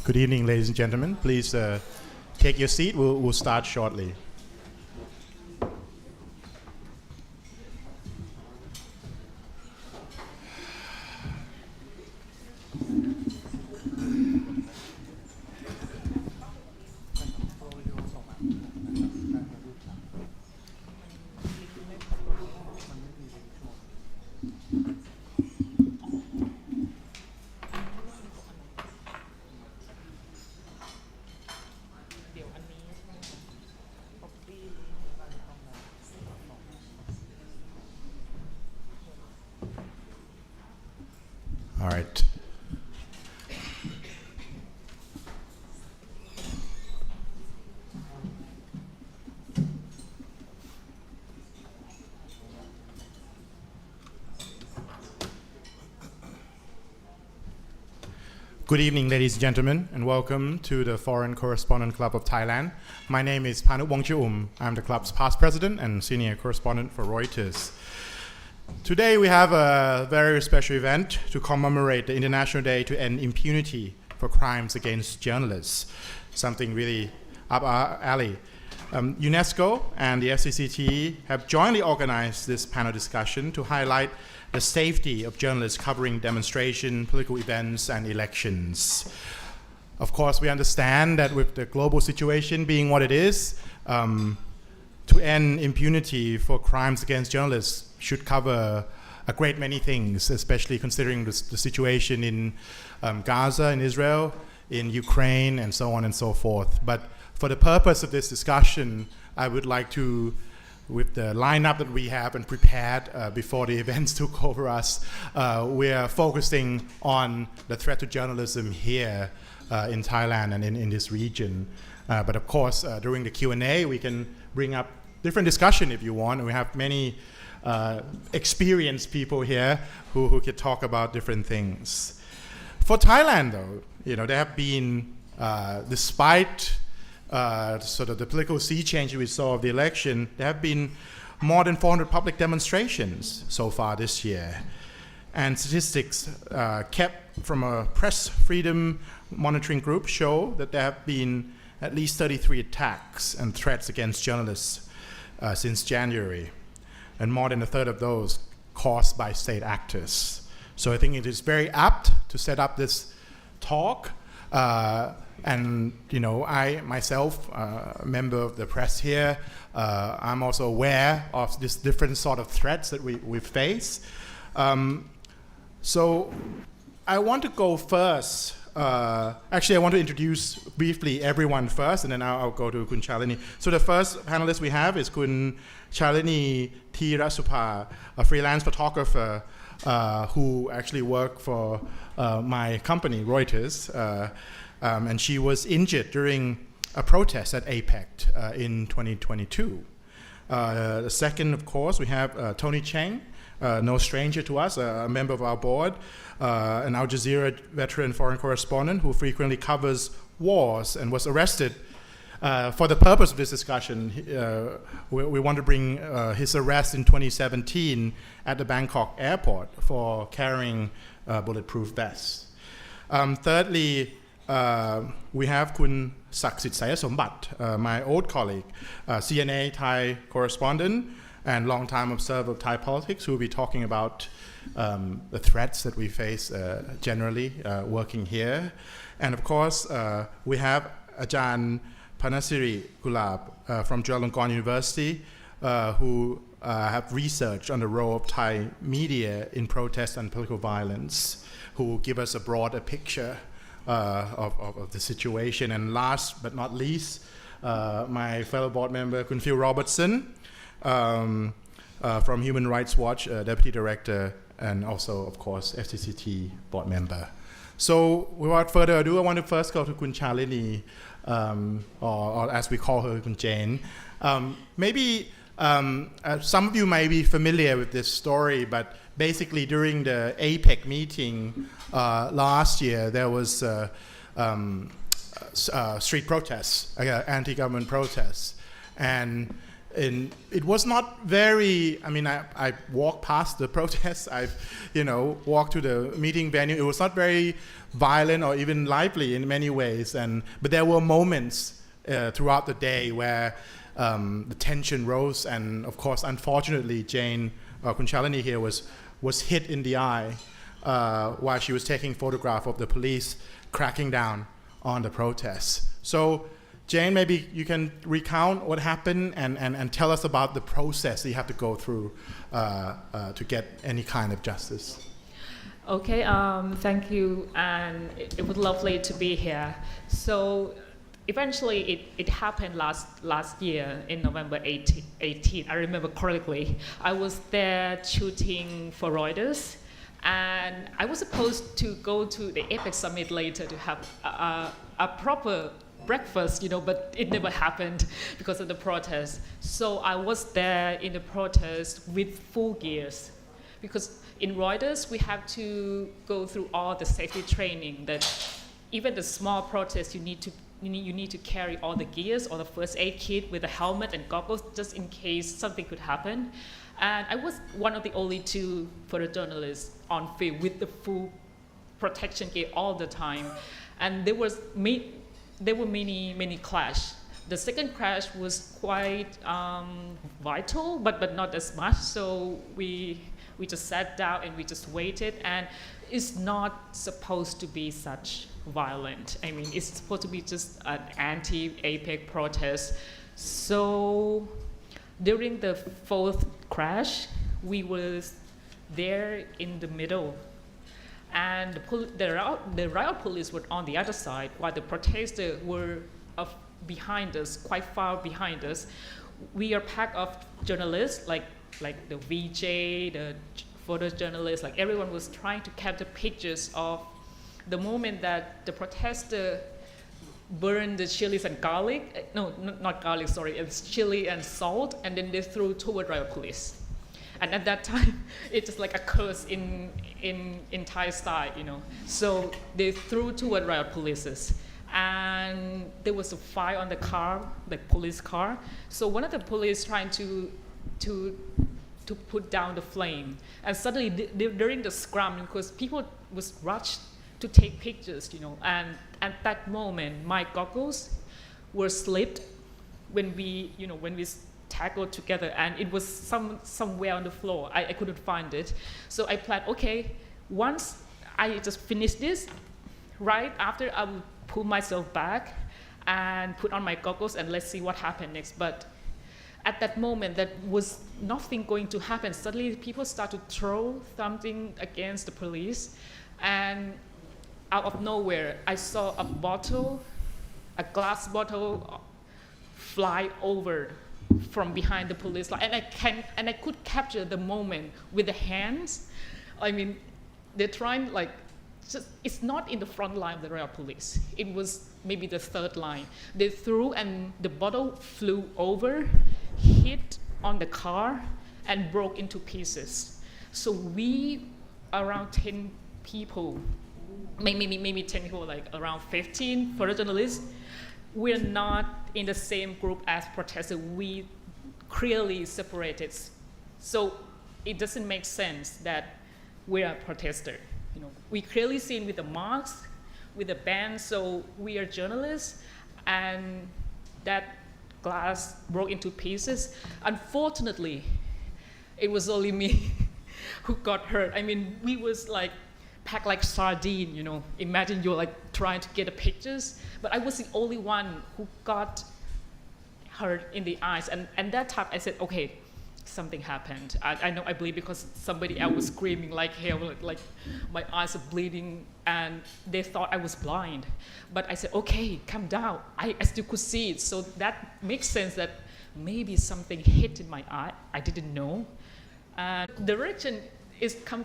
Good evening, ladies and gentlemen. Please take your seat. We'll start shortly. All right. Good evening, ladies and gentlemen, and welcome to the Foreign Correspondent Club of Thailand. My name is Panal. I'm the club's past president and senior correspondent for Reuters. Today we have a very special event to commemorate the International Day to End Impunity for Crimes Against Journalists, something really up our alley. UNESCO and the FCCT have jointly organized this panel discussion to highlight the safety of journalists covering demonstration, political events, and elections. Of course, we understand that with the global situation being what it is, to end impunity for crimes against journalists should cover a great many things, especially considering the situation in Gaza, in Israel, in Ukraine, and so on and so forth. But for the purpose of this discussion, I would like to, with the lineup that we have and prepared before the events took over us, we are focusing on the threat to journalism here in Thailand and in this region. But of course, during the Q&A, we can bring up different discussion if you want. We have many experienced people here who could talk about different things. For Thailand, though, there have been, despite sort of the political sea change we saw of the election, there have been more than 400 public demonstrations so far this year. And statistics kept from a press freedom monitoring group show that there have been at least 33 attacks and threats against journalists since January, and more than a third of those caused by state actors. So I think it is very apt to set up this talk. And I myself, a member of the press here, I'm also aware of this different sort of threats that we face. So I want to go first. Actually, I want to introduce briefly everyone first, and then I'll go to Kun Chalini. So the first panelist we have is Kun Chalini Tirasupa, a freelance photographer who actually worked for my company, Reuters. And she was injured during a protest at APEC in 2022. The second, of course, we have Tony Cheng, no stranger to us, a member of our board, an Al Jazeera veteran foreign correspondent who frequently covers wars and was arrested. For the purpose of this discussion, we want to bring his arrest in 2017 at the Bangkok airport for carrying bulletproof vests. Thirdly, we have Kun Saksit Sayasombat, my old colleague, CNA Thai correspondent and longtime observer of Thai politics, who will be talking about the threats that we face generally working here. And of course, we have Ajahn Panasiri Gulab from Chulalongkorn University, who have researched on the role of Thai media in protest and political violence, who will give us a broader picture of the situation. And last but not least, my fellow board member, Kun Phil Robertson, from Human Rights Watch, Deputy Director, and also, of course, FCCT board member. So without further ado, I want to first go to Kun Chalini, or as we call her, Kun Jane. Maybe some of you may be familiar with this story, but basically during the APEC meeting last year, there was street protests, anti-government protests. And And it was not very, I mean, I walked past the protests, I've, walked to the meeting venue. It was not very violent or even lively in many ways. But there were moments throughout the day where the tension rose. And of course, unfortunately, Jane Kunchalani here was hit in the eye while she was taking photograph of the police cracking down on the protests. So Jane, maybe you can recount what happened and tell us about the process that you have to go through to get any kind of justice. Okay, thank you, and it was lovely to be here. So eventually it happened last year in November 18, I remember correctly. I was there shooting for Reuters, and I was supposed to go to the APEC summit later to have a proper breakfast, but it never happened because of the protest. So I was there in the protest with full gears, because in Reuters we have to go through all the safety training that even the small protests you need to carry all the gears or the first aid kit with a helmet and goggles just in case something could happen. And I was one of the only two photojournalists on field with the full protection gear all the time, and there were many clash. The second crash was quite vital, but not as much. So we just sat down and we just waited. And it's not supposed to be such violent. I mean, it's supposed to be just an anti-APEC protest. So during the fourth crash, we were there in the middle. And the riot police were on the other side, while the protesters were behind us, quite far behind us. We are packed of journalists, like the VJ, the photojournalists, like everyone was trying to capture pictures of the moment that the protester burned the chilies and garlic. No, not garlic, sorry, it's chili and salt, and then they threw toward riot police. And at that time, it's just like a curse in Thai style, So they threw toward riot police, and there was a fire on the car, like police car. So one of the police trying to put down the flame, and suddenly during the scrum, because people was rushed to take pictures, and at that moment, my goggles were slipped when we tackled together, and it was somewhere on the floor. I couldn't find it. So I planned, okay, once I just finish this, right after I will pull myself back and put on my goggles and let's see what happened next. But at that moment, that was nothing going to happen. Suddenly people start to throw something against the police, and out of nowhere, I saw a glass bottle fly over from behind the police line, and I could capture the moment with the hands. I mean, they're trying it's not in the front line of the riot police. It was maybe the third line. They threw, and the bottle flew over, hit on the car, and broke into pieces. So we, around 10 people, maybe 10 people, like around 15 photojournalists, we're not in the same group as protesters. We clearly separated. So it doesn't make sense that we're a protester. We clearly seen with the masks, with the band, so we are journalists, and that glass broke into pieces. Unfortunately, it was only me who got hurt. I mean, we was packed like sardine, Imagine you're trying to get the pictures, but I was the only one who got hurt in the eyes. And that time I said, okay, something happened. I believe because somebody else was screaming like hell, like my eyes are bleeding, and they thought I was blind. But I said, okay, calm down. I still could see it. So that makes sense that maybe something hit in my eye. I didn't know. The reaction is come